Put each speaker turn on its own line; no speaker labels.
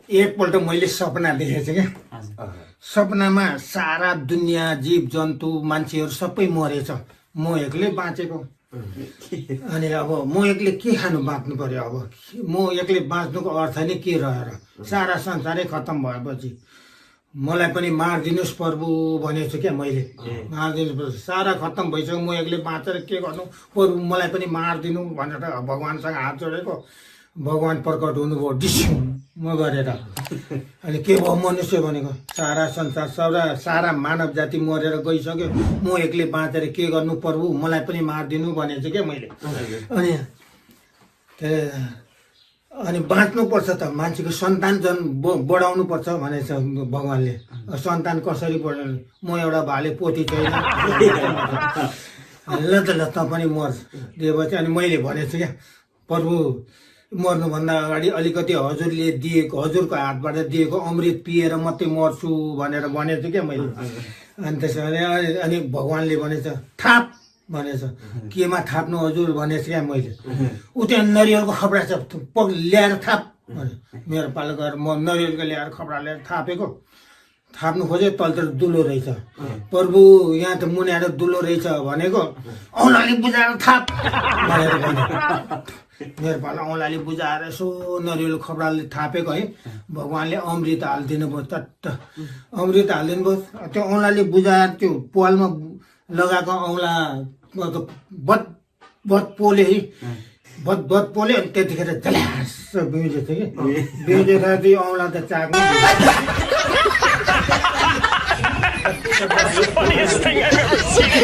एकपल्ट मैले सपना देखेको थिएँ क्या सपनामा सारा दुनियाँ जीव जन्तु मान्छेहरू सबै मरेछ म एक्लै बाँचेको अनि अब म एक्लै के खानु बाँच्नु पर्यो अब म एक्लै बाँच्नुको अर्थ नै के रहेर सारा संसारै खत्तम भएपछि मलाई पनि मारिदिनुहोस् प्रभु भनेको छु क्या मैले मारिदिनुहोस् सारा खत्तम भइसक्यो म एक्लै बाँचेर के गर्नु प्रभु मलाई पनि मारिदिनु भनेर भगवान्सँग हात जोडेको भगवान् प्रकट हुनुभयो डिस्युम गरेर अनि के भयो मनुष्य भनेको सारा संसार सारा मानव जाति मरेर गइसक्यो म एक्लै बाँचेर के गर्नु प्रभु मलाई पनि मारिदिनु भनेको छु क्या मैले अनि बाँच्नुपर्छ त मान्छेको सन्तान बढाउनु पर्छ भनेछ भगवान्ले सन्तान कसरी बढाउनु म एउटा भाले पोथी छैन ल त ल त पनि मर दिएपछि अनि मैले भनेको छु क्या प्रभु मर्नुभन्दा अगाडि अलिकति हजुरले दिएको हजुरको हातबाट दिएको अमृत पिएर मात्रै मर्छु भनेर भनेको छु क्या मैले अनि त्यसो भने अनि भगवान्ले भनेछ थाप भनेछ केमा थाप्नु हजुर भनेको क्या मैले ऊ त्यहाँ नरिवलको खपडा छ ल्याएर थाप भने मेरो पालो गएर म नरिवलको ल्याएर खपडा ल्याएर थापेको थाप्नु खोज्यो तलतिर दुलो रहेछ प्रभु यहाँ त मुनिएर दुलो रहेछ भनेको औँलाले बुझाएर थाप भनेर भने मेरो पालो औँलाले बुझाएर यसो नरिवल खपडाले थापेको है भगवान्ले अमृत हालिदिनु भयो चट्ट अमृत हालिदिनु भयो त्यो औँलाले बुझाएर त्यो पालमा लगाएको औँला बद बद पोले है बद पोले अनि त्यतिखेर झल्यास बिउजेको थियो कि बिउजेर त्यो औँला त चाक्नु
That's the funniest thing I've ever seen.